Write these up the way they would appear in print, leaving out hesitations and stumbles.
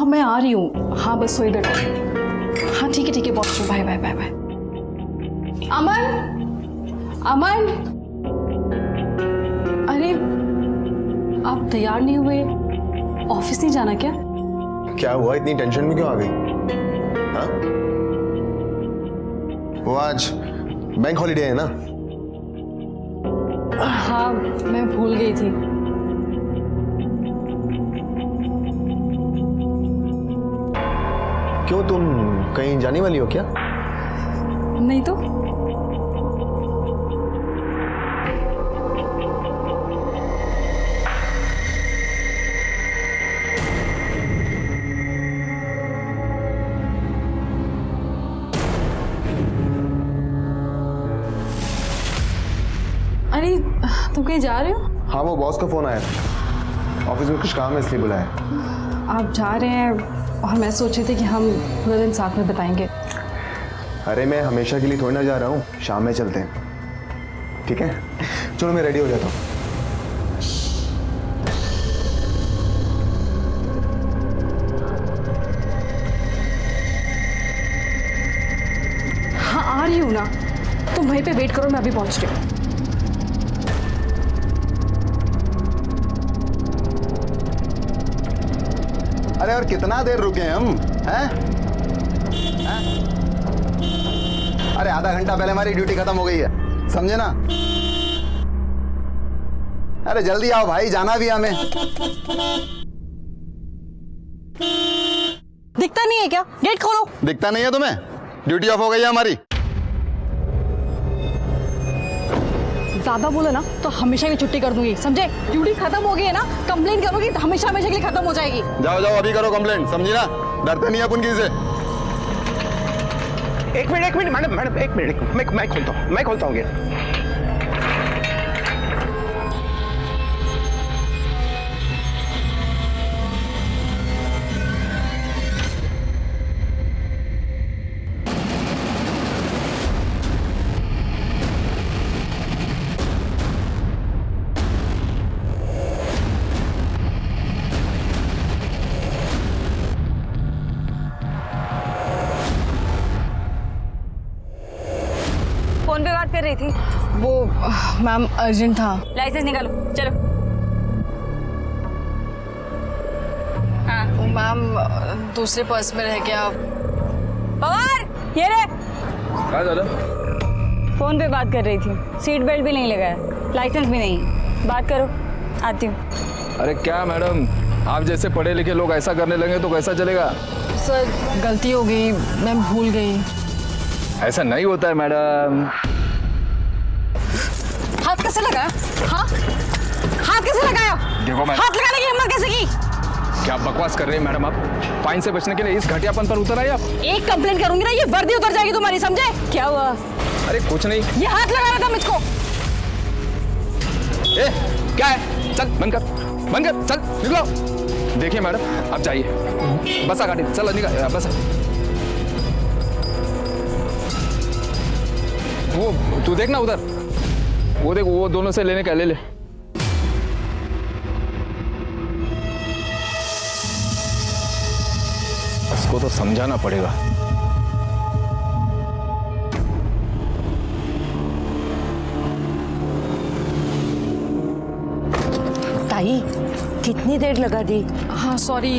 मैं आ रही हूँ। हाँ बस वही बैठो। हाँ ठीक है पहुँच रही हूँ। Bye bye bye bye. Aman Aman, अरे आप तैयार नहीं हुए? ऑफिस नहीं जाना क्या? क्या हुआ, इतनी टेंशन में क्यों आ गई? हाँ? वो आज बैंक हॉलिडे है ना? हाँ मैं भूल गई थी। क्यों, तुम कहीं जाने वाली हो क्या? नहीं तो। अरे तुम कहीं जा रहे हो? हाँ, वो बॉस का फोन आया था, ऑफिस में कुछ काम है इसलिए बुलाया। आप जा रहे हैं और मैं सोच रही थी कि हम पूरा दिन साथ में बिताएंगे। अरे मैं हमेशा के लिए थोड़ी ना जा रहा हूँ, शाम में चलते हैं, ठीक है? चलो मैं रेडी हो जाता हूँ। हाँ आ रही हूँ ना, तुम वहीं पे वेट करो, मैं अभी पहुँच रही हूँ। अरे और कितना देर रुके हम, हैं? अरे आधा घंटा पहले हमारी ड्यूटी खत्म हो गई है, समझे ना? अरे जल्दी आओ भाई, जाना भी हमें। दिखता नहीं है क्या? गेट खोलो। दिखता नहीं है तुम्हें? ड्यूटी ऑफ हो गई है हमारी। ज्यादा बोले ना तो हमेशा की छुट्टी कर दूंगी, समझे? ड्यूटी खत्म हो गई है ना, कंप्लेन करोगी तो हमेशा हमेशा के लिए खत्म हो जाएगी। जाओ जाओ अभी करो कंप्लेंट, समझी ना? डरते नहीं अपन किसी से। एक मिनट मैडम एक मिनट, मैं खोलता हूँ गेट। फोन पे बात कर रही थी। वो मैम अर्जेंट था। लाइसेंस निकालो, चलो। हाँ वो मैम दूसरे पर्स में रह गया। पवार, ये रे। क्या दादा? फोन पे बात कर रही थी, सीट बेल्ट भी नहीं लगाया, लाइसेंस भी नहीं। बात करो, आती हूँ। अरे क्या मैडम, आप जैसे पढ़े लिखे लोग ऐसा करने लगे तो कैसा चलेगा? सर गलती हो गई, मैं भूल गई। ऐसा नहीं होता है मैडम। हाथ कैसे लगाया? हाँ हाथ कैसे लगाया? देखो मैडम, हाथ लगाने की हिम्मत कैसे की? क्या बकवास कर रहे हैं मैडम आप? फाइन से बचने के लिए इस घटियापन पर उतर आए आप? एक कंप्लेंट करूंगी ना, ये वर्दी उतर जाएगी तुम्हारी, समझे? क्या हुआ? अरे कुछ नहीं। ये हाथ लगा रहा था मुझको। ए, क्या है? चल बंद कर, चल निकलो। देखिए मैडम, आप जाइए, बसा गाड़ी, चलो निकल, बस। वो तू देखना उधर, वो देख, वो दोनों से लेने का ले ले। इसको तो समझाना पड़ेगा। ताई, कितनी देर लगा दी? हाँ सॉरी,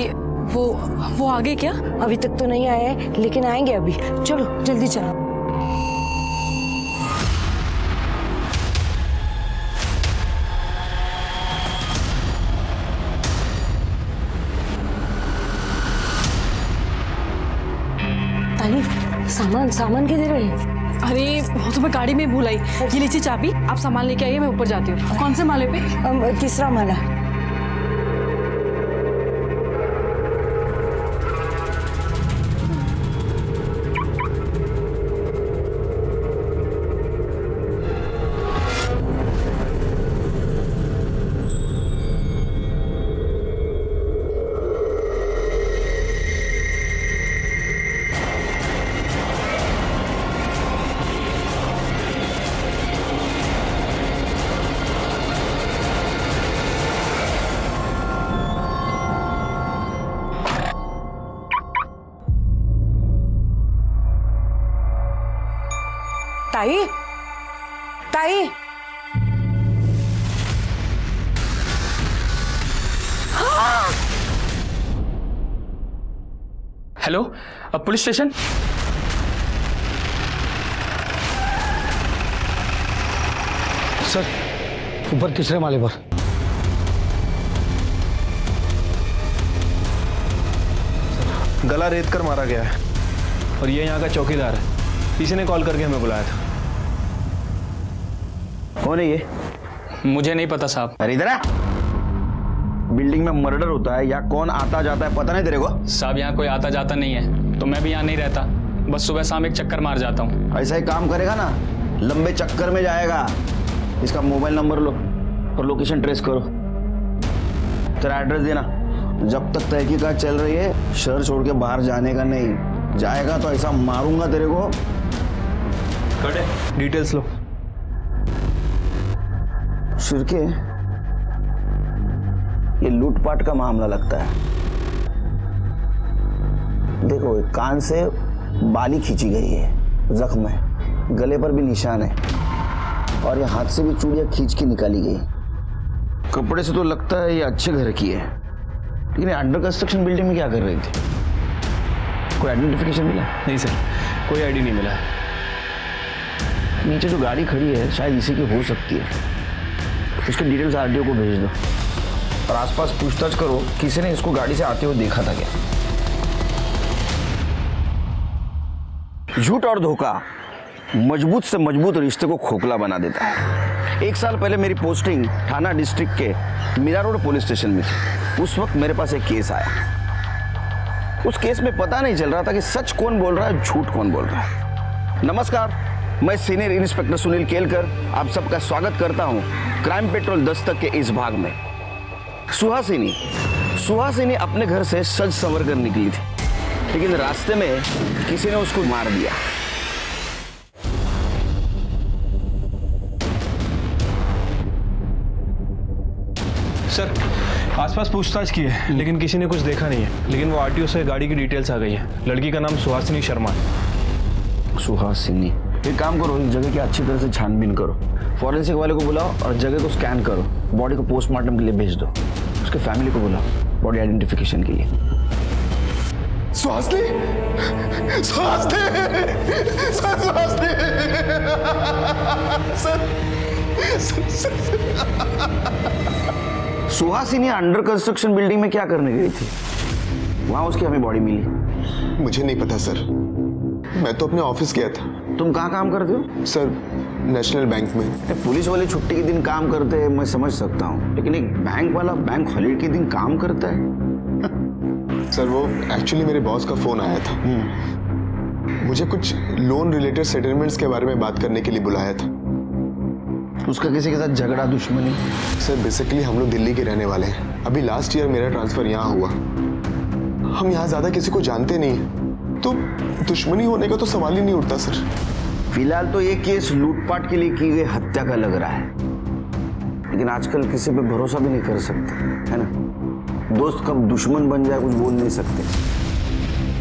वो आगे क्या? अभी तक तो नहीं आए हैं, लेकिन आएंगे अभी। चलो जल्दी चलो। ताई, सामान किधर है? अरे वो तो मैं गाड़ी में भूल आई। ये लीजिए चाबी, आप सामान लेके आइए, मैं ऊपर जाती हूँ। कौन से माले पे? तीसरा माला। ताई ताई हेलो, पुलिस स्टेशन। सर ऊपर तीसरे माले पर। गला रेत कर मारा गया है और ये यहाँ का चौकीदार है। किसी ने कॉल करके हमें बुलाया था। कौन है ये? मुझे नहीं पता साहब। अरे इधर आ। बिल्डिंग में मर्डर होता है या कौन आता जाता है पता नहीं तेरे को? साहब यहाँ कोई आता जाता नहीं है, तो मैं भी यहाँ नहीं रहता। बस सुबह शाम एक चक्कर मार जाता हूँ। ऐसा ही काम करेगा ना, लंबे चक्कर में जाएगा। इसका मोबाइल नंबर लो और लोकेशन ट्रेस करो। तेरा एड्रेस देना। जब तक तहकीकात चल रही है शहर छोड़ के बाहर जाने का नहीं। जाएगा तो ऐसा मारूंगा तेरे को। कटे डिटेल्स लो। शिरके, ये लूटपाट का मामला लगता है। देखो एक कान से बाली खींची गई है, जख्म है, गले पर भी निशान है और ये हाथ से भी चूड़ियां खींच के निकाली गई। कपड़े से तो लगता है ये अच्छे घर की है, लेकिन अंडर कंस्ट्रक्शन बिल्डिंग में क्या कर रही थी? कोई आइडेंटिफिकेशन मिला? नहीं सर, कोई आईडी नहीं मिला। नीचे जो गाड़ी खड़ी है शायद इसी की हो सकती है। उसके डिटेल्स आरटीओ को भेज दो और आसपास पूछताछ करो किसी ने इसको गाड़ी से आते हुए देखा था क्या। झूठ और धोखा मजबूत से मजबूत रिश्ते को खोखला बना देता है। 1 साल पहले मेरी पोस्टिंग थाना डिस्ट्रिक्ट के मीरा रोड पुलिस स्टेशन में थी। उस वक्त मेरे पास एक केस आया। उस केस में पता नहीं चल रहा था कि सच कौन बोल रहा है, झूठ कौन बोल रहा है। नमस्कार, मैं सीनियर इंस्पेक्टर सुनील केलकर आप सबका स्वागत करता हूं क्राइम पेट्रोल दस्तक के इस भाग में। सुहासिनी अपने घर से सज संवर कर निकली थी, लेकिन रास्ते में किसी ने उसको मार दिया। सर आसपास पूछताछ की है लेकिन किसी ने कुछ देखा नहीं है। लेकिन वो आरटीओ से गाड़ी की डिटेल्स आ गई है। लड़की का नाम सुहासिनी शर्मा है। सुहासिनी, एक काम करो, इस जगह की अच्छी तरह से छानबीन करो। फॉरेंसिक वाले को बुलाओ और जगह को स्कैन करो। बॉडी को पोस्टमार्टम के लिए भेज दो। उसके फैमिली को बुलाओ बॉडी आइडेंटिफिकेशन के लिए। Suhasini, Suhasini under construction building में क्या करने गई थी? वहां उसकी हमें बॉडी मिली। मुझे नहीं पता सर, मैं तो अपने ऑफिस गया था। तुम कहाँ काम करते हो? सर नेशनल बैंक में। पुलिस वाले छुट्टी के दिन काम करते हैं मैं समझ सकता हूँ, लेकिन एक बैंक वाला बैंक हॉलीडे के दिन काम करता है? सर वो एक्चुअली मेरे बॉस का फोन आया था। मुझे कुछ लोन रिलेटेड सेटलमेंट्स के बारे में बात करने के लिए बुलाया था। उसका किसी के साथ झगड़ा दुश्मनी? सर बेसिकली हम लोग दिल्ली के रहने वाले हैं। अभी लास्ट ईयर मेरा ट्रांसफर यहाँ हुआ। हम यहाँ ज्यादा किसी को जानते नहीं, तो दुश्मनी होने का तो सवाल ही नहीं उठता सर। फिलहाल तो ये केस लूटपाट के लिए की गई हत्या का लग रहा है, लेकिन आजकल किसी पे भरोसा भी नहीं कर सकते, है ना? दोस्त कब दुश्मन बन जाए कुछ बोल नहीं सकते।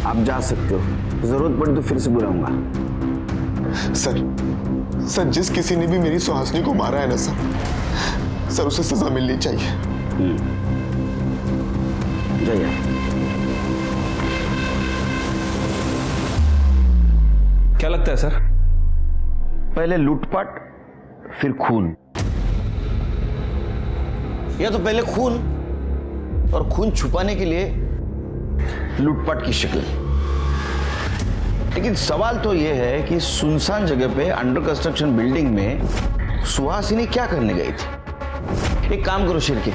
आप जा सकते हो, जरूरत पड़ी तो फिर से बुलाऊंगा। सर जिस किसी ने भी मेरी सुहासिनी को मारा है ना सर उसे सजा मिलनी चाहिए। जाइए। क्या लगता है सर? पहले लूटपाट फिर खून, या तो पहले खून और खून छुपाने के लिए लूटपाट की शक्ल। लेकिन सवाल तो यह है कि सुनसान जगह पे अंडर कंस्ट्रक्शन बिल्डिंग में सुहासिनी क्या करने गई थी? एक काम करो शिरके,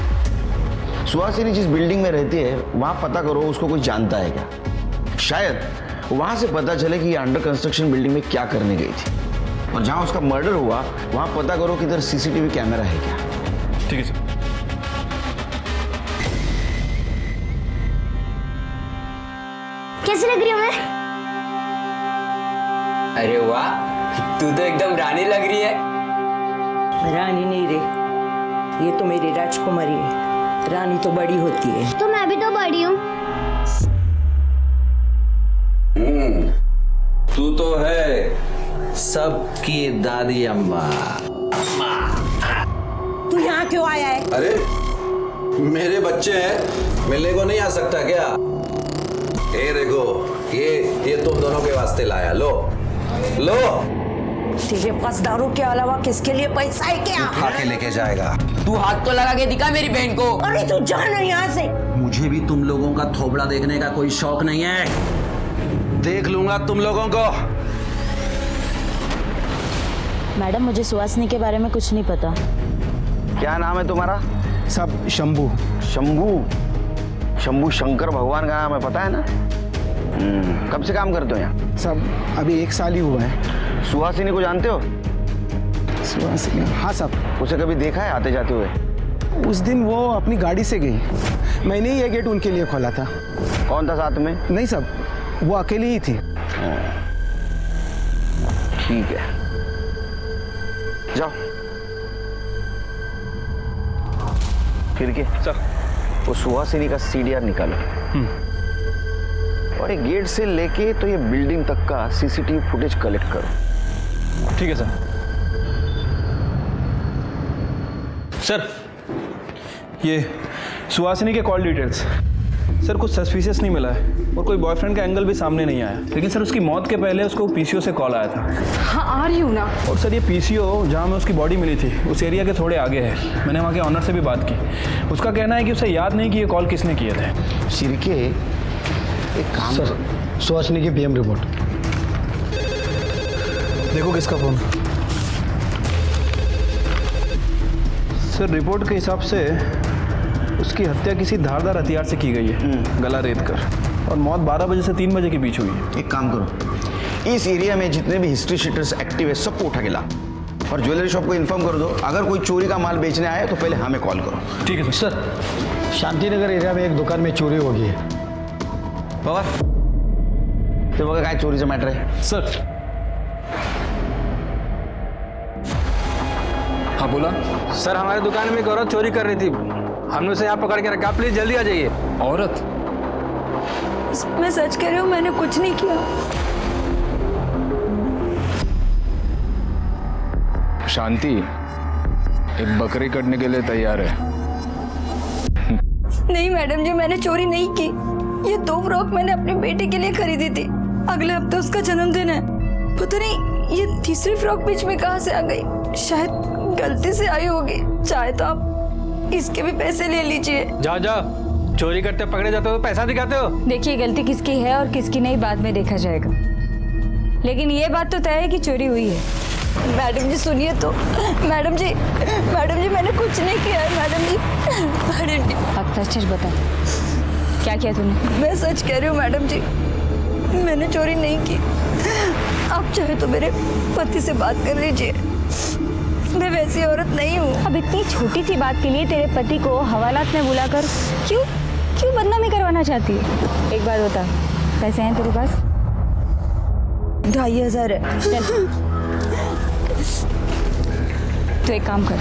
सुहासिनी जिस बिल्डिंग में रहती है वहां पता करो उसको कोई जानता है क्या। शायद वहां से पता चले कि ये अंडर कंस्ट्रक्शन बिल्डिंग में क्या करने गई थी। और जहां उसका मर्डर हुआ वहां पता करो कि इधर सीसीटीवी कैमरा है क्या। ठीक है सर। कैसी लग रही हूँ मैं? अरे वाह, तू तो एकदम रानी लग रही है। रानी नहीं रे, ये तो मेरी राजकुमारी है। रानी तो बड़ी होती है। तो मैं भी तो बड़ी हूँ। तू तो है, सबकी दादी अम्मा। तू यहाँ क्यों आया है? अरे मेरे बच्चे हैं, मिलने को नहीं आ सकता क्या? ये देखो, ये तुम दोनों के वास्ते लाया, लो लो। तेरे पास दारू के अलावा किसके लिए पैसा है क्या? उठा के लेके जाएगा। तू हाथ तो लगा के दिखा मेरी बहन को। अरे तू जा ना यहाँ से। मुझे भी तुम लोगों का थोबड़ा देखने का कोई शौक नहीं है, देख लूंगा तुम लोगों को। मैडम, मुझे सुहासिनी के बारे में कुछ नहीं पता। क्या नाम है तुम्हारा? सब शंभू। शंभू? शंभू शंकर भगवान का नाम है, पता है ना? कब से काम करते हो यहाँ? सब अभी 1 साल ही हुआ है। सुहासिनी को जानते हो? सुहासिनी? हाँ सब। उसे कभी देखा है आते जाते हुए? उस दिन वो अपनी गाड़ी से गई, मैंने ही ये गेट उनके लिए खोला था। कौन था साथ में? नहीं सब, वो अकेली ही थी। ठीक है, जाओ। फिर के सर, वो सुहासिनी का सीडीआर निकालो और एक गेट से लेके तो ये बिल्डिंग तक का सीसीटीवी फुटेज कलेक्ट करो। ठीक है सर। सर, ये सुहासिनी के कॉल डिटेल्स सर कुछ सस्पिशियस नहीं मिला है और कोई बॉयफ्रेंड का एंगल भी सामने नहीं आया, लेकिन सर उसकी मौत के पहले उसको पीसीओ से कॉल आया था। हाँ आ रही हूँ ना। और सर ये पीसीओ जहाँ में उसकी बॉडी मिली थी उस एरिया के थोड़े आगे है। मैंने वहाँ के ऑनर से भी बात की, उसका कहना है कि उसे याद नहीं कि ये कॉल किसने किए थे। सिरके एक काम सर, सुहासिनी की पीएम रिपोर्ट देखो किसका फोन। सर रिपोर्ट के हिसाब से उसकी हत्या किसी धारदार हथियार से की गई है, गला रेत कर, और मौत 12 बजे से 3 बजे के बीच हुई है। एक काम करो, इस एरिया में जितने भी हिस्ट्री शीटर्स एक्टिव है सबको उठा के ला और ज्वेलरी शॉप को इन्फॉर्म कर दो। अगर कोई चोरी का माल बेचने आए तो पहले हमें कॉल करो। ठीक है सर। सर, शांतिनगर एरिया में एक दुकान में चोरी हो गई है। बाबा ते बघा काय चोरीचं मॅटर आहे। सर, हाँ बोला। सर हमारे दुकान में एक औरत चोरी कर रही थी, हमने उसे यहाँ पकड़ के रखा, प्लीज जल्दी आ जाइए। औरत? मैं सच कह रही हूँ, मैंने कुछ नहीं किया। शांति एक बकरी कटने के लिए तैयार है। नहीं मैडम जी, मैंने चोरी नहीं की। ये 2 फ्रॉक मैंने अपने बेटे के लिए खरीदी थी, अगले हफ्ते उसका जन्मदिन है। पता नहीं ये तीसरी फ्रॉक बीच में कहाँ से आ गई, शायद गलती से आई होगी। चाहे तो आप इसके भी पैसे ले लीजिए। जाओ जाओ, चोरी करते पकड़े जाते हो तो पैसा दिखाते हो। देखिए, गलती किसकी है और किसकी नहीं बाद में देखा जाएगा, लेकिन ये बात तो तय है कि चोरी हुई है। मैडम जी सुनिए तो। मैडम जी मैंने कुछ नहीं किया है। मैडम जी आप सच बता, क्या किया तूने? मैं सच कह रही हूँ मैडम जी, मैंने चोरी नहीं की। आप चाहे तो मेरे पति से बात कर लीजिए, मैं वैसी औरत नहीं हूँ। अब इतनी छोटी सी बात के लिए तेरे पति को हवालात में बुलाकर क्यों बदनामी करवाना चाहती है? एक बात बता, पैसे हैं तेरे पास? 2500 है। चल तो एक काम कर,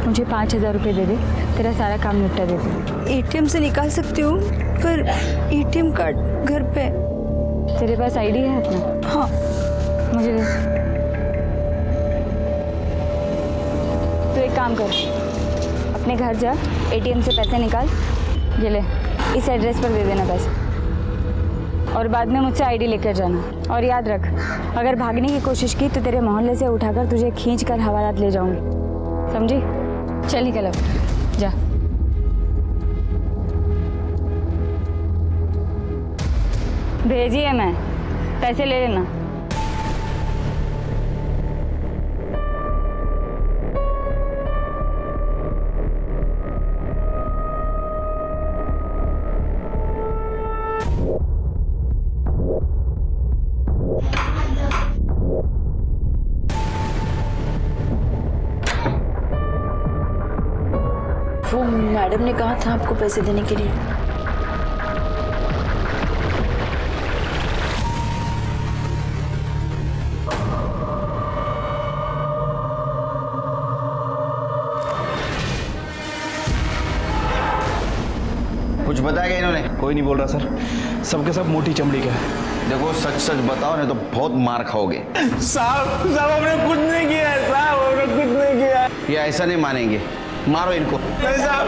मुझे 5000 रुपये दे दे, तेरा सारा काम निपटा दे दे। एटीएम से निकाल सकती हूँ, पर एटीएम कार्ड घर पे। तेरे पास आईडी है अपना? हाँ। मुझे दे। तो एक काम कर, अपने घर जा, एटीएम से पैसे निकाल, ये ले, इस एड्रेस पर दे देना पैसे, और बाद में मुझसे आईडी लेकर जाना। और याद रख, अगर भागने की कोशिश की तो तेरे मोहल्ले से उठाकर तुझे खींच कर हवालात ले जाऊंगी, समझी? चल निकल अब, जा। भेजिए, मैं पैसे ले लेना। वो मैडम ने कहा था आपको पैसे देने के लिए। कुछ बताया इन्होंने? कोई नहीं बोल रहा सर, सबके सब मोटी चमड़ी का है। देखो सच सच बताओ नहीं तो बहुत मार खाओगे। साहब साहब हमने कुछ नहीं किया है साहब, हमने कुछ नहीं किया है। ये ऐसा नहीं मानेंगे, मारो इनको। नहीं साहब,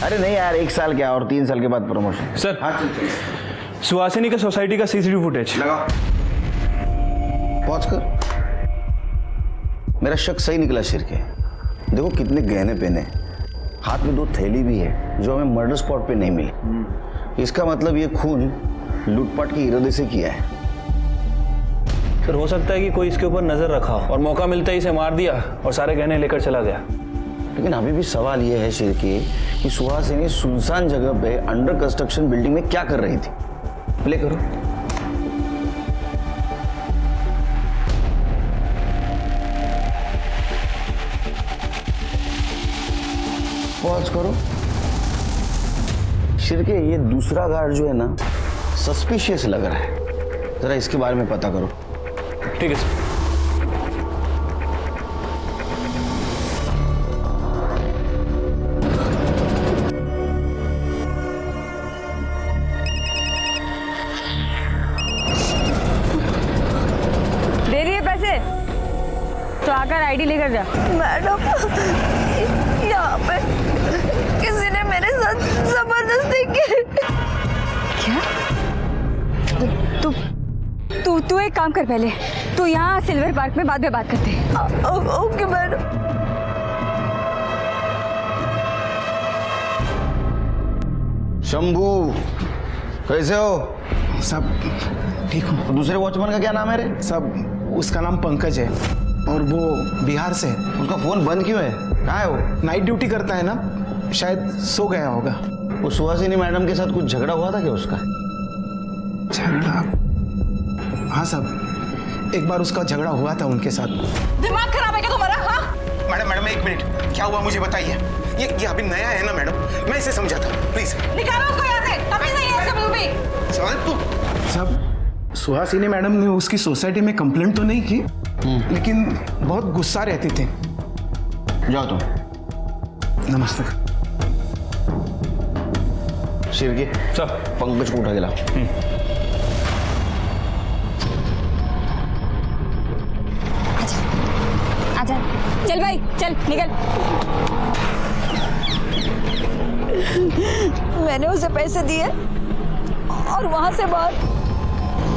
अरे नहीं यार, 1 साल क्या और 3 साल के बाद प्रमोशन। सर हाँ सुहासिनी के सोसाइटी का सीसीटीवी फुटेज लगा, पहुंच कर। मेरा शक सही निकला शिरके। देखो कितने गहने पहने, हाथ में 2 थैली भी है जो हमें मर्डर स्पॉट पे नहीं मिली। इसका मतलब ये खून लूटपाट के इरादे से किया है। सर हो सकता है कि कोई इसके ऊपर नजर रखा हो और मौका मिलता ही इसे मार दिया और सारे गहने लेकर चला गया। लेकिन अभी भी सवाल ये है शिरके कि सुहासिनी सुनसान जगह पे अंडर कंस्ट्रक्शन बिल्डिंग में क्या कर रही थी। प्ले करो। पॉज करो। शिरके ये दूसरा गार्ड जो है ना सस्पिशियस लग रहा है, जरा इसके बारे में पता करो। ठीक है सर। दे रही है पैसे तो आकर आईडी लेकर जा। मैडम यहाँ पे किसी ने मेरे साथ जबरदस्ती की। क्या? तू तू तू एक काम कर, पहले तू यहाँ सिल्वर पार्क में बाद में बात करते हैं। Okay madam. शंभू कैसे हो? सब ठीक हूँ। दूसरे वॉचमैन का क्या नाम है रे? सब उसका नाम पंकज है और वो बिहार से है। उसका फोन बंद क्यों है? कहाँ है वो? नाइट ड्यूटी करता है ना, शायद सो गया होगा। वो सुहासिनी मैडम के साथ कुछ झगड़ा हुआ था क्या उसका? झगड़ा? हाँ साहब, एक बार उसका झगड़ा हुआ था उनके साथ। दिमाग खराब है क्या तुम्हारा? हाँ मैडम 1 मिनट, क्या हुआ मुझे बताइए। ये अभी नया है ना मैडम, मैं इसे समझाता हूँ, प्लीज निकालो उसको यहाँ से, अभी नहीं है सब भी। सब सुहासिनी मैडम ने उसकी सोसाइटी में कंप्लेंट तो नहीं की, लेकिन बहुत गुस्सा रहते थे। जाओ तुम। नमस्ते। शिरके सर पंकज को उठा के लाओ। आजा, चल भाई चल निकल। मैंने उसे पैसे दिए और वहां से बाहर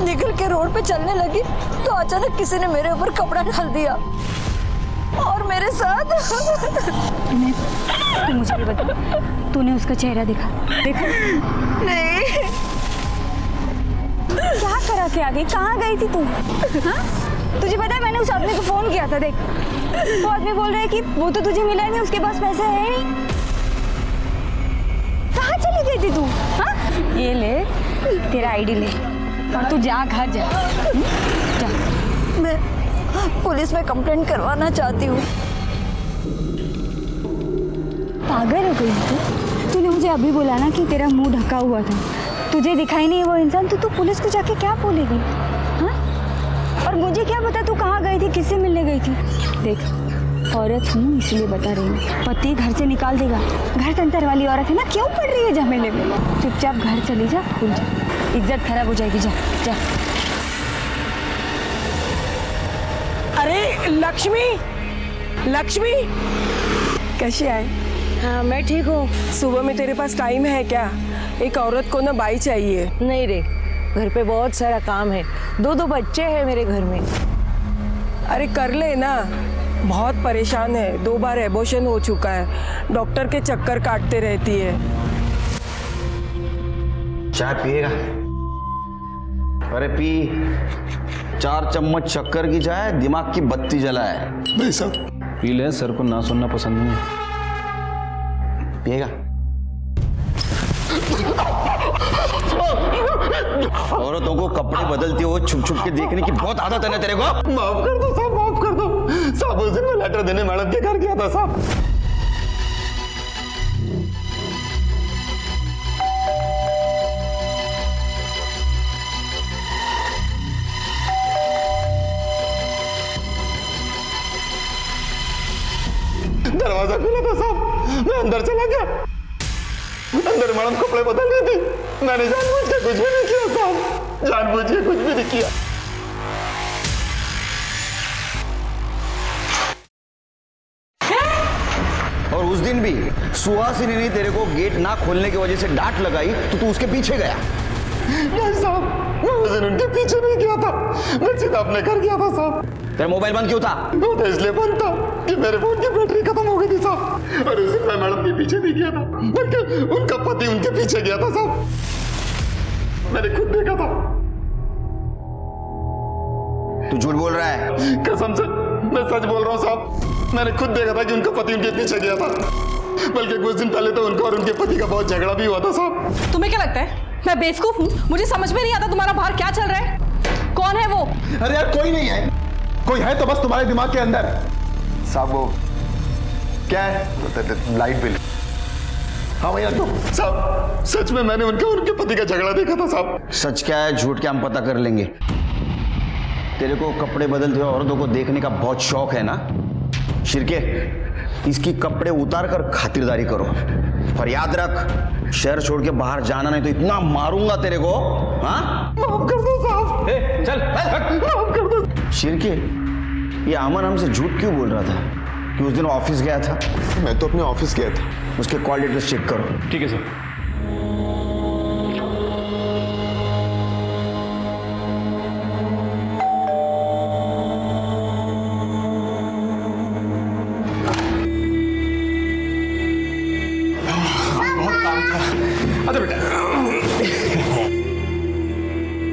निकल के रोड पे चलने लगी तो अचानक किसी ने मेरे ऊपर कपड़ा डाल दिया और मेरे साथ। तू मुझे भी बता, तूने उसका चेहरा देखा? नहीं। क्या करा के आ गई? कहाँ गई थी तू? हाँ? तुझे पता है मैंने उस आदमी को फोन किया था, देख वो आदमी बोल रहा है कि वो तो तुझे मिला नहीं, उसके पास पैसे है नहीं। कहाँ चली गई थी तू? हाँ? ये ले तेरा आईडी ले और तू जा घर जा। जा। मैं पुलिस में कंप्लेंट करवाना चाहती हूँ। पागल हो गई तू? तूने मुझे अभी बोला ना कि तेरा मुंह ढका हुआ था, तुझे दिखाई नहीं वो इंसान, तो तू पुलिस को जाके क्या बोलेगी? हाँ? और मुझे क्या पता तू कहाँ गई थी, किससे मिलने गई थी? देख औरत हूँ इसलिए बता रही हूँ, पति घर से निकाल देगा। घर संतर वाली औरत है ना, क्यों पड़ रही है झमेले में? चुपचाप घर चली जा, भूल जा, इज्जत खराब हो जाएगी। जा जा। अरे लक्ष्मी, लक्ष्मी कैसी है? हाँ मैं ठीक हूँ। सुबह में तेरे पास टाइम है क्या? एक औरत को ना बाई चाहिए। नहीं रे, घर पे बहुत सारा काम है, 2 बच्चे हैं मेरे घर में। अरे कर ले ना, बहुत परेशान है, 2 बार एबॉर्शन हो चुका है, डॉक्टर के चक्कर काटते रहती है। चाय पिएगा? अरे पी। 4 चम्मच शक्कर की चाय दिमाग की बत्ती जलाए। भाई साहब पी ले, सर को ना सुनना पसंद नहीं है। पिएगा? औरतों को कपड़े बदलते हो छुप छुप के देखने की बहुत आदत है ना तेरे को। माफ कर दो साहब, माफ कर दो साहब। उस दिन मैं लेटर देने मैडम के घर गया था साहब। दरवाजा खुला था साहब, मैं अंदर चला गया। अंदर मैडम कपड़े बदल रही थी। मैंने जानबूझ के कुछ भी नहीं किया साहब, जानबूझ के कुछ भी नहीं किया। और उस दिन भी सुहासिनी ने तेरे को गेट ना खोलने की वजह से डांट लगाई तो तू उसके पीछे गया। नहीं साहब, मैं उस दिन उनके पीछे नहीं गया था, मैं सीधा अपने घर गया था साहब। तेरा मोबाइल बंद क्यों था? वो तो इसलिए बंद था कि मेरे फोन की बैटरी खत्म हो गई थी साहब। और उस दिन मैं मैडम के पीछे नहीं गया था, बल्कि उनका पति उनके पीछे गया था साहब। मैंने खुद देखा था। तू झूठ बोल रहा है? कसम से मैं सच बोल रहा हूँ साहब, मैंने खुद देखा था कि उनका पति उनके पीछे गया था। बल्कि कुछ दिन पहले तो उनका और उनके पति का बहुत झगड़ा भी हुआ था साहब। तुम्हें क्या लगता है मैं बेवकूफ हूँ? मुझे समझ में नहीं आता तुम्हारा बाहर क्या चल रहा है। कौन है वो? अरे यार कोई नहीं है, कोई है तो बस तुम्हारे दिमाग के अंदर। साहब वो क्या है? Light bill. हाँ भैया तो साहब सच में मैंने उनका और उनके पति का झगड़ा देखा था साहब। सच क्या है झूठ क्या हम पता कर लेंगे। तेरे को कपड़े बदलते हुए औरतों को देखने का बहुत शौक है ना? शिरके, इसकी कपड़े उतार कर खातिरदारी करो। पर याद रख, शहर छोड़ के बाहर जाना नहीं तो इतना मारूंगा तेरे को। हाँ माफ कर दो साहब। चल माफ कर दो। शिरके, ये अमन हमसे झूठ क्यों बोल रहा था कि उस दिन ऑफिस गया था? मैं तो अपने ऑफिस गया था। उसके कॉल डिटेल्स चेक करो। ठीक है सर।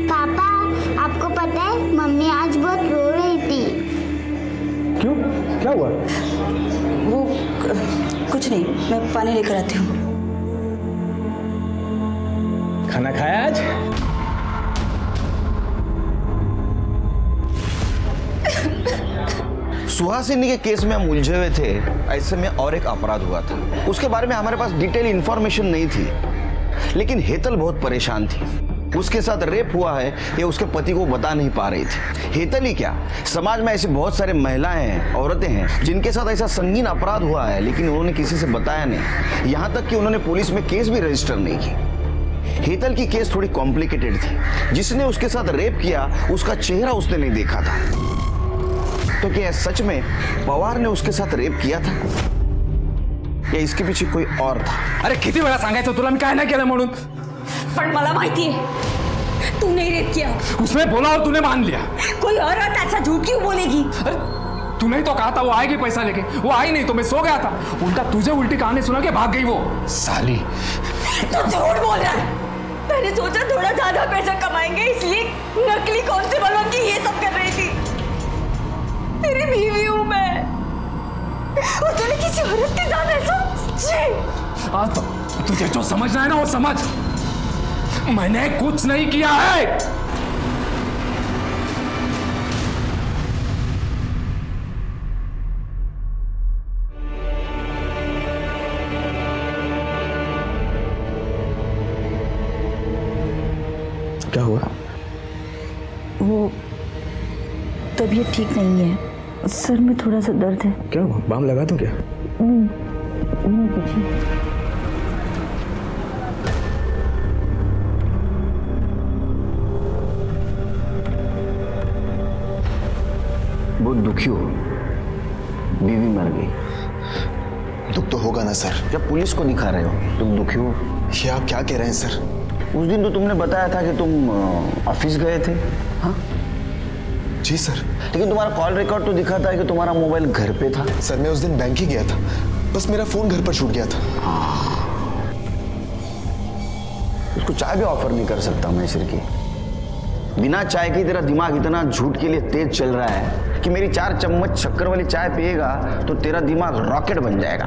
पापा, आपको पता है मम्मी आज बहुत रो रही थी। क्यों, क्या हुआ? वो कुछ नहीं, मैं पानी लेकर आती हूँ। खाना खाया आज? सुहासिनी के केस में हम उलझे हुए थे, ऐसे में और एक अपराध हुआ था। उसके बारे में हमारे पास डिटेल इंफॉर्मेशन नहीं थी, लेकिन हेतल बहुत परेशान थी। उसके साथ रेप हुआ है ये उसके पति को बता नहीं पा रही थी। हेतल ही क्या, समाज में ऐसी बहुत सारे महिलाएं हैं, औरतें हैं जिनके साथ ऐसा संगीन अपराध हुआ है लेकिन उन्होंने किसी से बताया नहीं। यहाँ तक कि उन्होंने पुलिस में केस भी रजिस्टर नहीं की। हेतल की केस थोड़ी कॉम्प्लिकेटेड थी। जिसने उसके साथ रेप किया उसका चेहरा उसने नहीं देखा था। तो क्या सच में पवार ने उसके साथ रेप किया था या इसके पीछे कोई और था? अरे किती वेळा सांगायचं तुला मी काय नाही केलं म्हणून? पण मला माहिती है तूने रेप किया। उसने बोला और तूने मान लिया। कोई और ऐसा झूठ क्यों बोलेगी? अरे तूने ही तो कहा था वो आएगी पैसा लेके, वो आई नहीं तो मैं सो गया था। उल्टा तुझे उल्टी कहानी सुना के भाग गई वो साली। तू झूठ बोल रहा है। मैंने सोचा थोड़ा ज्यादा पैसा कमाएंगे इसलिए नकली कांस्टेबल बन के ये सब कर रही थी। तेरी बीवी हूं मैं और तूने किसी औरत के साथ ऐसा? तो तुझे जो समझना है ना वो समझ। मैंने कुछ नहीं किया है। क्या हुआ? वो तबीयत ठीक नहीं है, सर में थोड़ा सा दर्द है। क्या हुआ? बाम लगा दूं क्या? नहीं कुछ नहीं। बहुत दुखी हो, बीवी मर गई। दुख तो होगा ना सर। जब पुलिस को दिखा रहे हो तुम दुखी हो? ये आप क्या कह रहे हैं सर? उस दिन तो तुमने बताया था कि तुम ऑफिस गए थे। हाँ जी सर। लेकिन तुम्हारा कॉल रिकॉर्ड तो दिखा था कि तुम्हारा मोबाइल घर पे था। सर मैं उस दिन बैंक ही गया था, बस मेरा फोन घर पर छूट गया था। उसको चाय भी ऑफर नहीं कर सकता मैं सिर की। बिना चाय के तेरा दिमाग इतना झूठ के लिए तेज चल रहा है कि मेरी 4 चम्मच शक्कर वाली चाय पिएगा तो तेरा दिमाग रॉकेट बन जाएगा।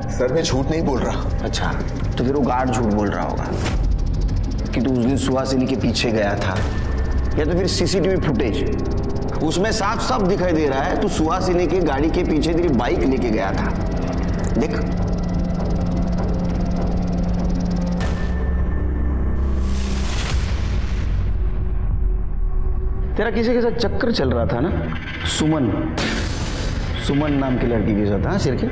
सर मैं झूठ नहीं बोल रहा। अच्छा तो फिर वो गार्ड झूठ बोल रहा होगा कि तू उस दिन सुहासिनी के पीछे गया था, या तो फिर सीसीटीवी फुटेज उसमें साफ साफ दिखाई दे रहा है तू सुहासिनी की गाड़ी के पीछे तेरी बाइक लेके गया था। देख तेरा किसी के साथ चक्कर चल रहा था ना? सुमन नाम की लड़की के साथ। हाँ सिर के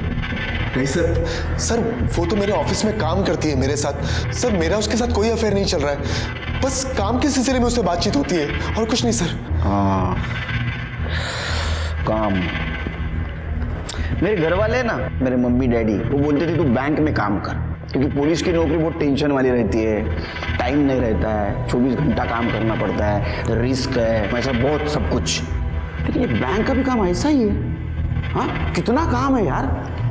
नहीं सर, सर वो तो मेरे ऑफिस में काम करती है मेरे साथ। सर मेरा उसके साथ कोई अफेयर नहीं चल रहा है, बस काम के सिलसिले में उससे बातचीत होती है और कुछ नहीं सर। हाँ, काम। मेरे घर वाले ना, मेरे मम्मी डैडी, वो बोलते थे तू बैंक में काम कर, क्योंकि पुलिस की नौकरी बहुत टेंशन वाली रहती है, टाइम नहीं रहता है, 24 घंटा काम करना पड़ता है, रिस्क है, ऐसा बहुत सब कुछ। लेकिन ये बैंक का भी काम ऐसा ही है। हाँ, कितना काम है यार।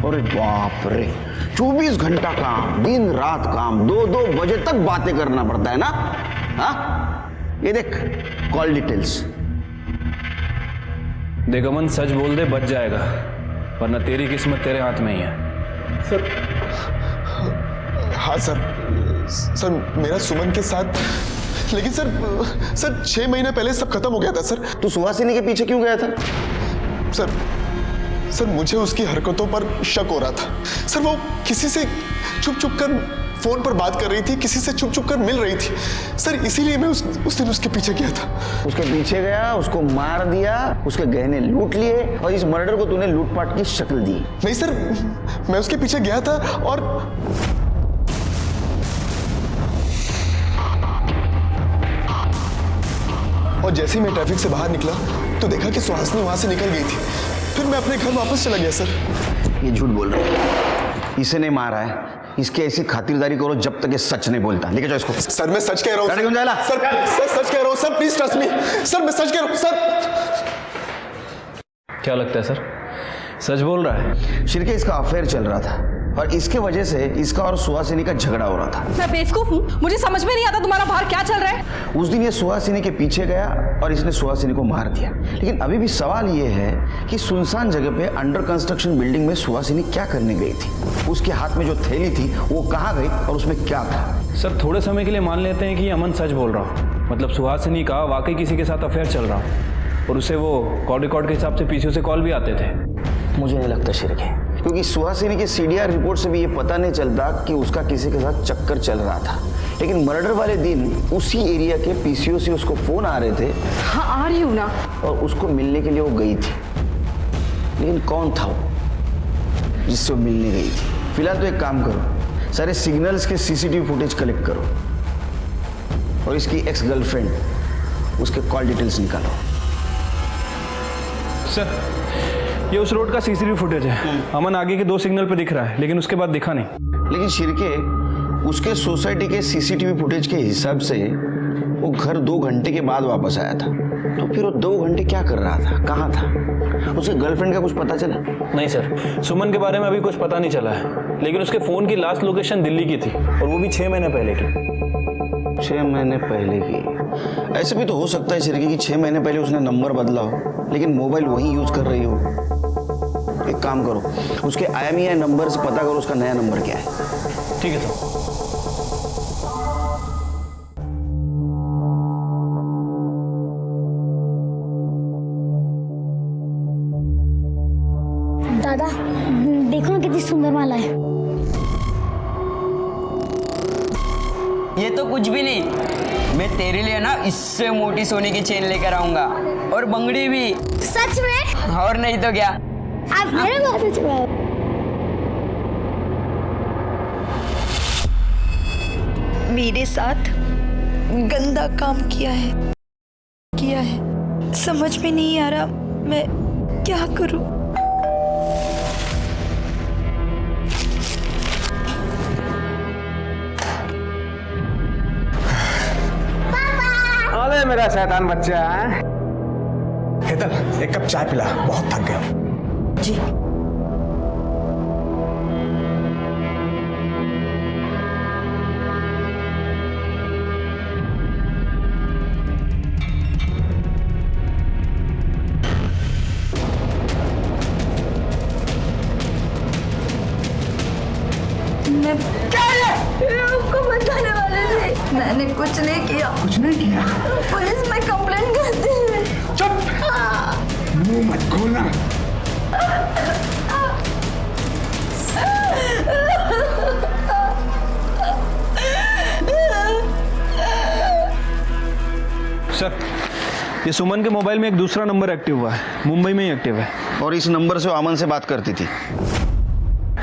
अरे बाप रे, 24 घंटा काम, दिन रात काम, 2-2 बजे तक बातें करना पड़ता है ना। हाँ, ये देख कॉल डिटेल्स। देख अमन, सच बोल दे, बच जाएगा, वरना तेरी किस्मत तेरे हाथ में ही है। सर, हाँ सर, सर मेरा सुमन के साथ, लेकिन सर 6 महीने पहले सब खत्म हो गया था सर। तू सुहासिनी के पीछे क्यों गया था? सर मुझे उसकी हरकतों पर शक हो रहा था। सर वो किसी से छुप छुप कर फोन पर बात कर रही थी, किसी से छुप छुप कर मिल रही थी सर, इसीलिए मैं उस दिन उसके पीछे गया था। उसके पीछे गया, उसको मार दिया, उसके गहने लूट लिए और इस मर्डर को तूने लूटपाट की शक्ल दी। नहीं सर, मैं उसके पीछे गया था और जैसे ही मैं ट्रैफिक से बाहर निकला तो देखा कि सुहासिनी वहां से निकल गई थी। फिर मैं अपने घर वापस चला गया सर। ये झूठ बोल रहा है, इसे नहीं मारा है, इसकी ऐसी खातिरदारी करो जब तक ये सच नहीं बोलता। लेके जाओ इसको। सर मैं सच कह रहा हूँ सर, सच कह रहा हूँ sir, please trust me sir, मैं सच कह रहा हूँ सर। क्या लगता है सर, सच बोल रहा है? शिरके, इसका अफेयर चल रहा था और इसके वजह से इसका और सुहासिनी का झगड़ा हो रहा था। मैं बेवकूफ हूँ, मुझे समझ में नहीं आता तुम्हारा बाहर क्या चल रहा है। उस दिन ये सुहासिनी के पीछे गया और इसने सुहासिनी को मार दिया। लेकिन अभी भी सवाल ये है कि सुनसान जगह पे अंडर कंस्ट्रक्शन बिल्डिंग में सुहासिनी क्या करने गई थी? उसके हाथ में जो थैली थी वो कहाँ गई और उसमें क्या था? सर थोड़े समय के लिए मान लेते हैं कि अमन सच बोल रहा हूँ, मतलब सुहासिनी का वाकई किसी के साथ अफेयर चल रहा हूँ और उसे वो कॉल रिकॉर्ड के हिसाब से पीसीओ से कॉल भी आते थे। मुझे नहीं लगता शिरके, क्योंकि सुहासिनी की सीडीआर रिपोर्ट से भी ये पता नहीं चलता कि उसका किसी के साथ चक्कर चल रहा था। लेकिन मर्डर वाले दिन उसी एरिया के पीसीओ से उसको फोन आ रहे थे। हाँ आ रही हूँ ना। और उसको मिलने के लिए वो गई थी, लेकिन कौन था वो जिससे वो मिलने गई थी? फिलहाल तो एक काम करो, सारे सिग्नल्स के सीसीटीवी फुटेज कलेक्ट करो और इसकी एक्स गर्लफ्रेंड उसके कॉल डिटेल्स निकालो। सर ये उस रोड का सीसीटीवी फुटेज है। अमन आगे के 2 सिग्नल पे दिख रहा है, लेकिन उसके बाद दिखा नहीं। लेकिन शिरके, उसके सोसाइटी के सीसीटीवी फुटेज के हिसाब से वो घर 2 घंटे के बाद वापस आया था। तो फिर वो 2 घंटे क्या कर रहा था, कहाँ था? उसके गर्लफ्रेंड का कुछ पता चला? नहीं सर, सुमन के बारे में अभी कुछ पता नहीं चला है, लेकिन उसके फोन की लास्ट लोकेशन दिल्ली की थी और वो भी 6 महीने पहले की। 6 महीने पहले की? ऐसे भी तो हो सकता है शिरके कि 6 महीने पहले उसने नंबर बदला हो, लेकिन मोबाइल वही यूज कर रही हो। एक काम करो, उसके IMEI नंबर से पता करो उसका नया नंबर क्या है। ठीक है सर। दादा देखो ना कितनी सुंदर माला है। ये तो कुछ भी नहीं, मैं तेरे लिए ना इससे मोटी सोने की चेन लेकर आऊंगा और बंगड़ी भी। सच में? और नहीं तो क्या। आप मेरे बात चुप। मेरे साथ गंदा काम किया है, समझ में नहीं आ रहा मैं क्या करूं। अरे मेरा शैतान बच्चा है। हेतल, एक कप चाय पिला, बहुत थक गया। जी। मैं आपको बताने वाले थे, मैंने कुछ नहीं किया। कुछ नहीं किया? पुलिस में कंप्लेंट करती है। चुप, मुंह मत खोलना। सर ये सुमन के मोबाइल में एक दूसरा नंबर एक्टिव हुआ है, मुंबई में ही एक्टिव है। और इस नंबर से वो अमन से बात करती थी।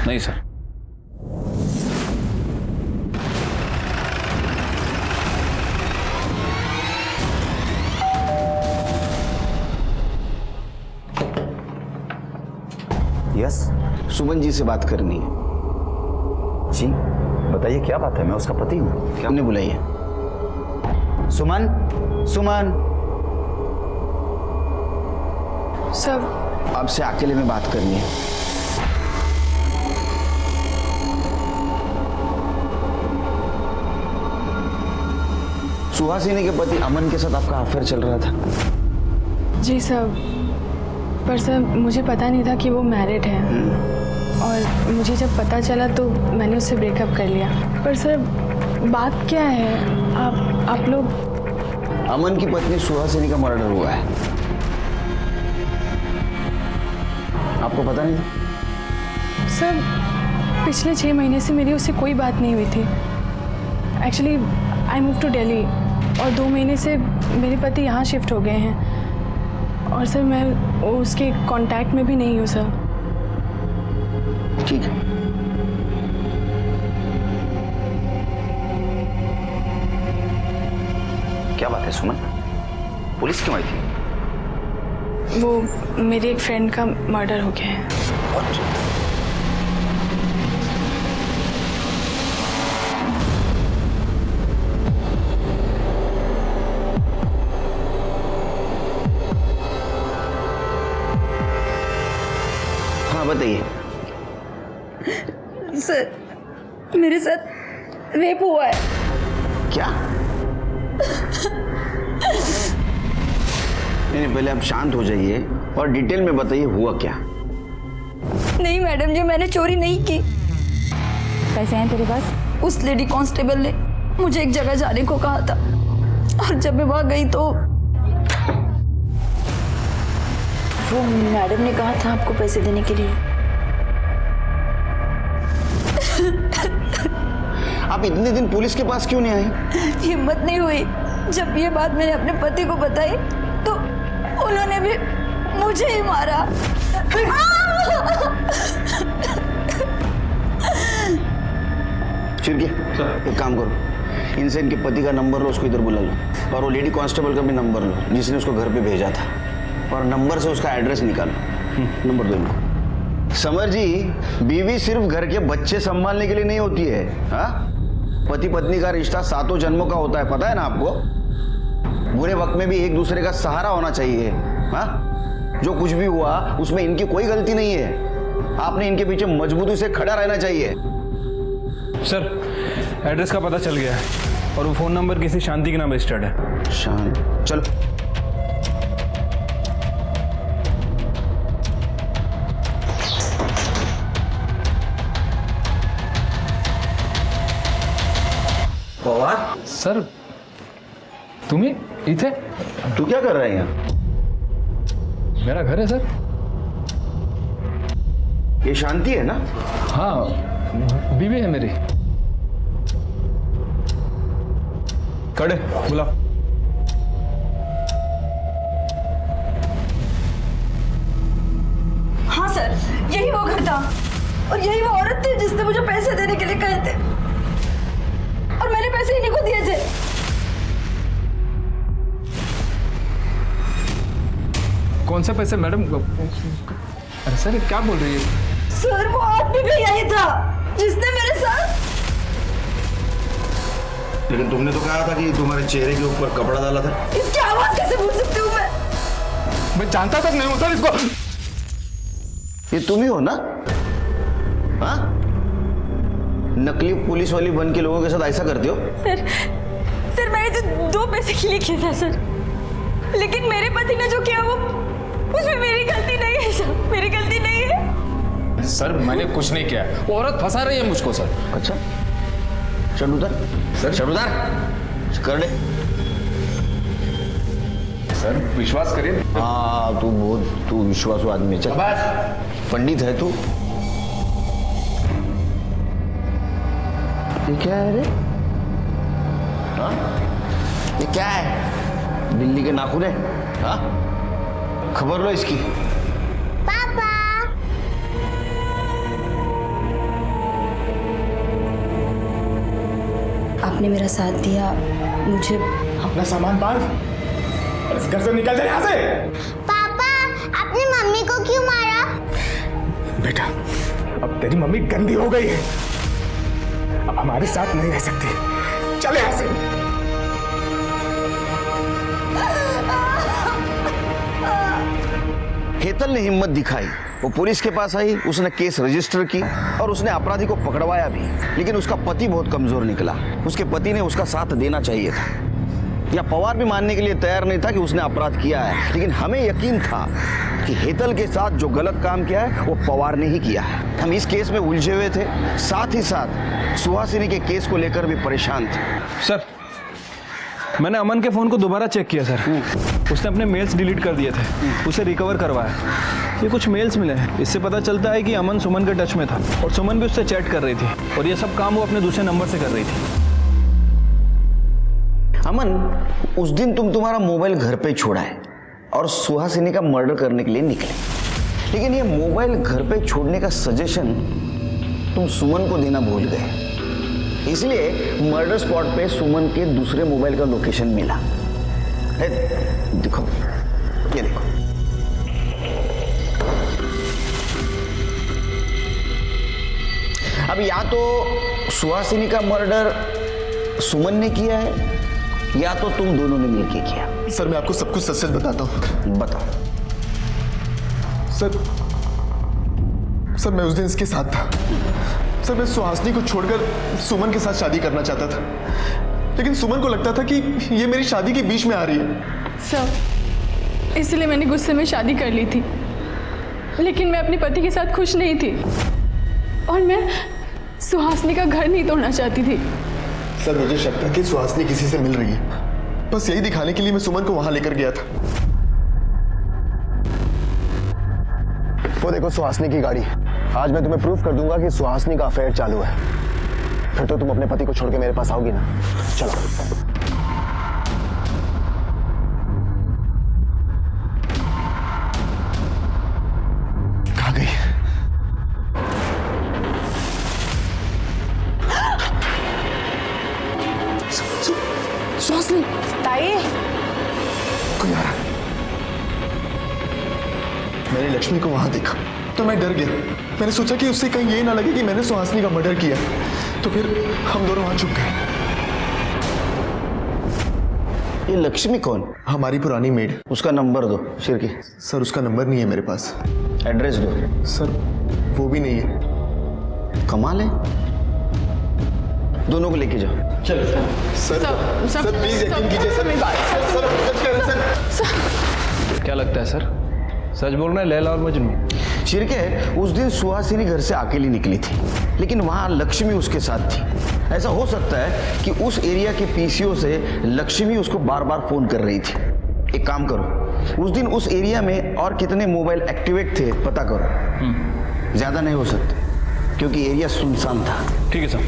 नहीं सर। यस, सुमन जी से बात करनी है। जी बताइए क्या बात है, मैं उसका पति हूँ। क्या हमने बुलाई है? सुमन, सुमन। सब आपसे अकेले में बात करनी है। सुहासिनी के पति अमन के साथ आपका अफेयर चल रहा था? जी सर, पर सर मुझे पता नहीं था कि वो मैरिड है, और मुझे जब पता चला तो मैंने उससे ब्रेकअप कर लिया। पर सर बात क्या है, आप लोग? अमन की पत्नी सुहासिनी का मर्डर हुआ है। आपको पता नहीं था? सर पिछले 6 महीने से मेरी उससे कोई बात नहीं हुई थी। Actually I move to Delhi, और 2 महीने से मेरे पति यहाँ शिफ्ट हो गए हैं, और सर मैं उसके कांटेक्ट में भी नहीं हूँ सर। ठीक है, क्या बात है सुमन, पुलिस क्यों आई थी? वो मेरी एक फ्रेंड का मर्डर हो गया है। हाँ बताइए। सर मेरे साथ रेप हुआ है। क्या? नहीं, पहले आप शांत हो जाइए और डिटेल में बताइए हुआ क्या। नहीं मैडम जी, मैंने चोरी नहीं की। पैसे हैं तेरे पास? उस लेडी कांस्टेबल ने मुझे एक जगह जाने को कहा था, और जब मैं वहां गई तो वो मैडम ने कहा था आपको पैसे देने के लिए। आप इतने दिन पुलिस के पास क्यों नहीं आई? हिम्मत नहीं हुई। जब ये बात मैंने अपने पति को बताई तो उन्होंने भी मुझे ही मारा। चिरके, एक काम करो, इनसे इनके पति का नंबर लो, उसको इधर बुला लो, और वो लेडी कांस्टेबल का भी नंबर लो जिसने उसको घर पे भेजा था, और नंबर से उसका एड्रेस निकालो। नंबर दो इनको। समर जी, बीवी सिर्फ घर के बच्चे संभालने के लिए नहीं होती है। हाँ, पति पत्नी का रिश्ता 7 जन्मों का होता है, पता है ना आपको? बुरे वक्त में भी एक दूसरे का सहारा होना चाहिए। हाँ, जो कुछ भी हुआ उसमें इनकी कोई गलती नहीं है। आपने इनके पीछे मजबूती से खड़ा रहना चाहिए। सर एड्रेस का पता चल गया है, और वो फ़ोन नंबर किसी शांति के नाम रजिस्टर्ड है। शांति? चलो। सर तुम्ही इथे? तू क्या कर रहा है यहाँ? मेरा घर है सर। ये शांति है ना? हाँ, बीवी है मेरी। खड़े बुला। हाँ सर, यही वो घर था, और यही वो औरत थी जिसने मुझे पैसे देने के लिए कहे थे, और मैंने पैसे इन्हीं को दिए थे। कौन से पैसे मैडम? अरे सर क्या बोल रही है? सर वो आदमी भी यही था जिसने मेरे साथ। लेकिन तुमने तो कहा था कि तुम्हारे चेहरे के ऊपर कपड़ा डाला था। इसकी आवाज कैसे भूल सकती हूँ मैं जानता तक नहीं हूँ सर इसको। ये तुम ही हो ना? हाँ, नकली पुलिस वाली बन के लोगों के साथ ऐसा करते हो? सर मैंने तो 2 पैसे के लिए किया था सर, लेकिन मेरे पति ने जो किया वो उसमें मेरी गलती नहीं है सर, मेरी गलती नहीं है। सर मैंने कुछ नहीं किया, वो औरत फंसा रही है मुझको सर। अच्छा, चल उधर। सर चल उधर, कर दे। सर विश्वास करिए। हाँ, तू विश्वासू आदमी। चल, पंडित है तू। ये क्या है रे? हाँ, ये क्या है? बिल्ली के नाखून है? हाँ, खबर लो इसकी। पापा आपने मेरा साथ दिया। मुझे अपना सामान बांध और इस घर से निकल जा यहाँ से। पापा आपने मम्मी को क्यों मारा? बेटा अब तेरी मम्मी गंदी हो गई है, अब हमारे साथ नहीं रह सकती। चल यहाँ से। हेतल ने हिम्मत दिखाई, वो पुलिस के पास आई, उसने केस रजिस्टर की और उसने अपराधी को पकड़वाया भी। लेकिन उसका पति बहुत कमजोर निकला। उसके पति ने उसका साथ देना चाहिए था, या पवार भी मानने के लिए तैयार नहीं था कि उसने अपराध किया है। लेकिन हमें यकीन था कि हेतल के साथ जो गलत काम किया है वो पवार ने ही किया है। हम इस केस में उलझे हुए थे, साथ ही साथ सुहासिनी के केस को लेकर भी परेशान थे। सर मैंने अमन के फ़ोन को दोबारा चेक किया सर, उसने अपने मेल्स डिलीट कर दिए थे, उसे रिकवर करवाया। ये कुछ मेल्स मिले हैं, इससे पता चलता है कि अमन सुमन के टच में था और सुमन भी उससे चैट कर रही थी और ये सब काम वो अपने दूसरे नंबर से कर रही थी। अमन, उस दिन तुम्हारा मोबाइल घर पे छोड़ा है और सुहासिनी का मर्डर करने के लिए निकले, लेकिन ये मोबाइल घर पे छोड़ने का सजेशन तुम सुमन को देना भूल गए। इसलिए मर्डर स्पॉट पे सुमन के दूसरे मोबाइल का लोकेशन मिला। देखो, ये देखो। अब या तो सुहासिनी का मर्डर सुमन ने किया है या तो तुम दोनों ने मिलकर किया। सर मैं आपको सब कुछ सच सच बताता हूँ। बताओ। सर मैं उस दिन इसके साथ था। सर मैं सुहासिनी को छोड़कर सुमन के साथ शादी करना चाहता था, लेकिन सुमन को लगता था कि ये मेरी शादी के बीच में आ रही है। सर इसलिए मैंने गुस्से में शादी कर ली थी, लेकिन मैं अपने पति के साथ खुश नहीं थी और मैं सुहासिनी का घर नहीं तोड़ना चाहती थी। सर मुझे शक था कि सुहासिनी किसी से मिल रही है, बस यही दिखाने के लिए मैं सुमन को वहां लेकर गया था। वो देखो सुहासिनी की गाड़ी। आज मैं तुम्हें प्रूफ कर दूंगा कि सुहासिनी का अफेयर चालू है, फिर तो तुम अपने पति को छोड़ के मेरे पास आओगी ना। चलो। कहाँ गई? सुहासिनी। ताई कोई आ रहा। मैंने लक्ष्मी को वहां देखा तो मैं डर गया। मैंने सोचा कि उससे कहीं ये ना लगे कि मैंने सुहासिनी का मर्डर किया, तो फिर हम दोनों वहां छुप गए। ये लक्ष्मी कौन? हमारी पुरानी मेड। उसका नंबर दो शिरकी। सर उसका नंबर नहीं है मेरे पास। एड्रेस दो। सर वो भी नहीं है। कमाल है, दोनों को लेके जाओ। चलो सर प्लीज यकीन कीजिए सर। सर सच कह रहे हैं सर। क्या लगता है सर, सच बोल रहे हैं लैला और मजनू? शिरके, उस दिन सुहासिनी घर से अकेली निकली थी, लेकिन वहां लक्ष्मी उसके साथ थी। ऐसा हो सकता है कि उस एरिया के पीसीओ से लक्ष्मी उसको बार बार फोन कर रही थी। एक काम करो, उस दिन उस एरिया में और कितने मोबाइल एक्टिवेट थे पता करो। ज्यादा नहीं हो सकते क्योंकि एरिया सुनसान था। ठीक है सर।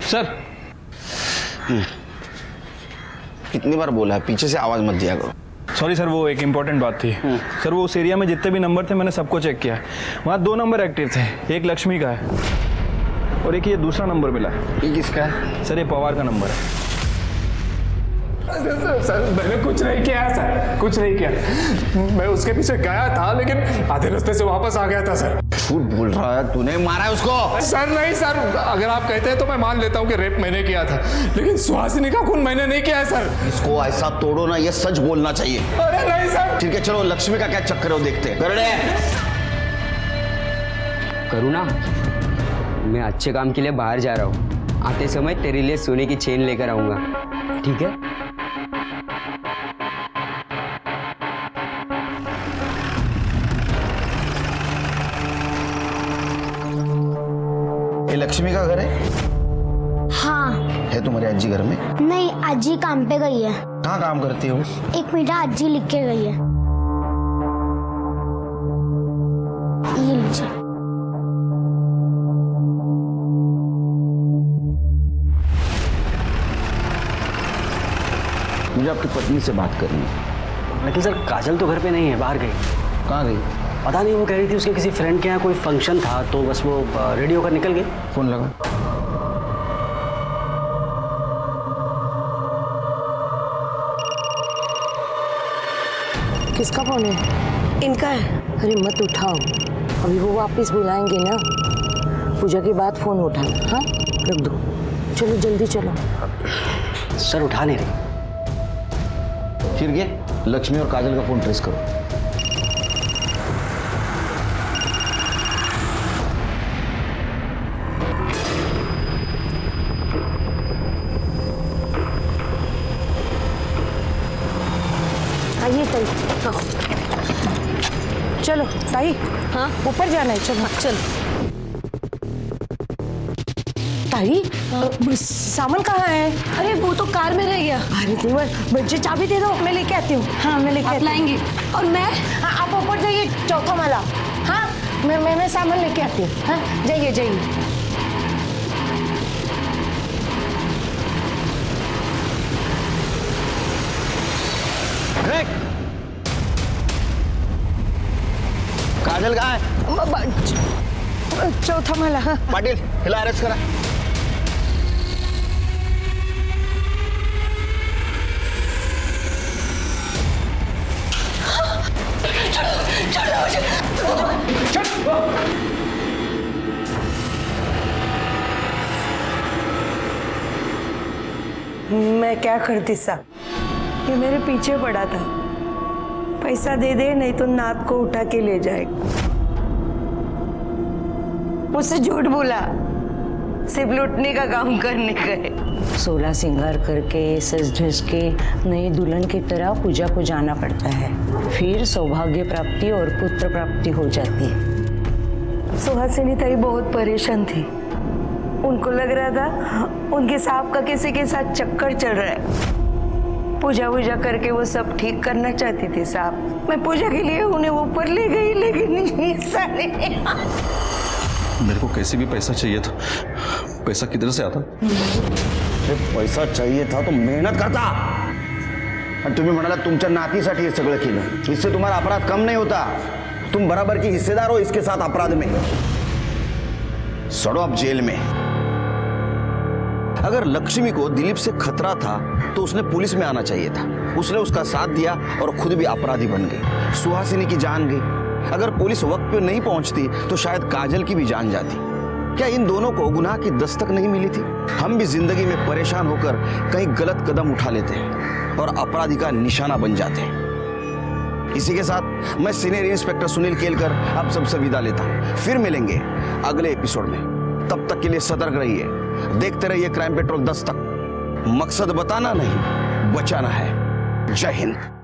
सर कितनी बार बोला है पीछे से आवाज मत दिया करो। सॉरी सर, वो एक इम्पॉर्टेंट बात थी। सर वो उस एरिया में जितने भी नंबर थे मैंने सबको चेक किया, वहाँ 2 नंबर एक्टिव थे। एक लक्ष्मी का है और एक ये दूसरा नंबर मिला है। ये किसका है? सर ये पवार का नंबर है। सर मैंने कुछ नहीं किया है सर, कुछ नहीं किया। मैं उसके पीछे गया था लेकिन आधे रास्ते से वापस आ गया था सर। झूठ बोल रहा है, तूने मारा है उसको? सर नहीं सर, अगर आप कहते हैं तो मैं मान लेता हूँ कि रेप मैंने किया था, लेकिन सुहासिनी का खून मैंने नहीं किया है सर। इसको ऐसा तोड़ो ना, ये सच बोलना चाहिए। अरे नहीं सर। ठीक है चलो, लक्ष्मी का क्या चक्कर है वो देखते हैं। करूँ ना, मैं अच्छे काम के लिए बाहर जा रहा हूँ, आते समय तेरे लिए सोने की चेन लेकर आऊँगा, ठीक है? ये लक्ष्मी का घर है? हाँ। है तुम्हारी अज्जी घर में? नहीं, अज्जी काम पे गई है। कहाँ काम करती हो? एक मीठा अज्जी लिख के गई है। ये लीजिए। मुझे आपकी पत्नी से बात करनी है। लेकिन सर काजल तो घर पे नहीं है, बाहर गई। कहाँ गई? पता नहीं, वो कह रही थी उसके किसी फ्रेंड के यहाँ कोई फंक्शन था तो बस वो रेडी होकर निकल गई। फोन लगा। किसका फोन है? इनका है। अरे मत उठाओ, अभी वो वापस बुलाएंगे ना। पूजा के बाद फोन उठाना। हाँ रख दो, चलो जल्दी चलो। सर उठा नहीं रही। फिर ये लक्ष्मी और काजल का फोन ट्रेस करो। आइए ताई। हाँ चलो ताई। हाँ ऊपर जाना है, चलो चलो। ताई सामान कहाँ है? अरे वो तो कार में रह गया। अरे देवर, मुझे चाबी दे दो, मैं लेके आती हूँ। हाँ मैं लेके लाएंगी। और मैं? हाँ आप ऊपर जाइए, चौथा माला। हाँ मैं सामान लेके आती हूँ। हाँ जाइए जाइए। काजल कहाँ है? चौथा माला। हाँ पाटिल हिला अरेस्ट करा। मैं क्या करती साहब, ये मेरे पीछे पड़ा था। पैसा दे दे नहीं तो नात को उठा के ले जाएगा। मुझसे झूठ बोला, सिर्फ लूटने का काम करने गए। 16 श्रृंगार करके सज धज के नई दुल्हन की तरह पूजा को जाना पड़ता है, फिर सौभाग्य प्राप्ति और पुत्र प्राप्ति हो जाती है। सुहासिनी ताई बहुत परेशान थी। उनको लग रहा था उनके सांप का किसी के साथ चक्कर चल रहा है। पूजा वूजा करके वो सब ठीक करना चाहती थी साहब। मैं पूजा के लिए उन्हें ऊपर ले गई, लेकिन सारे मेरे को कैसे भी पैसा चाहिए था। पैसा किधर से आता? पैसा चाहिए था तो मेहनत करता। आणि तुम्ही म्हणाला तुमच्या नातीसाठी हे सगळं केलं, इससे तुम्हारा अपराध कम नहीं होता। तुम बराबर की हिस्सेदार हो इसके साथ अपराध में। सड़ो अब जेल में। अगर लक्ष्मी को दिलीप से खतरा था तो उसने पुलिस में आना चाहिए था। उसने उसका साथ दिया और खुद भी अपराधी बन गई। सुहासिनी की जान गई। अगर पुलिस वक्त पे नहीं पहुंचती तो शायद काजल की भी जान जाती। क्या इन दोनों को गुनाह की दस्तक नहीं मिली थी? हम भी जिंदगी में परेशान होकर कहीं गलत कदम उठा लेते हैं और अपराधी का निशाना बन जाते हैं। इसी के साथ मैं सीनियर इंस्पेक्टर सुनील केलकर आप सबसे विदा लेता हूं। फिर मिलेंगे अगले एपिसोड में। तब तक के लिए सतर्क रहिए, देखते रहिए क्राइम पेट्रोल दस्तक। मकसद बताना नहीं, बचाना है। जय हिंद।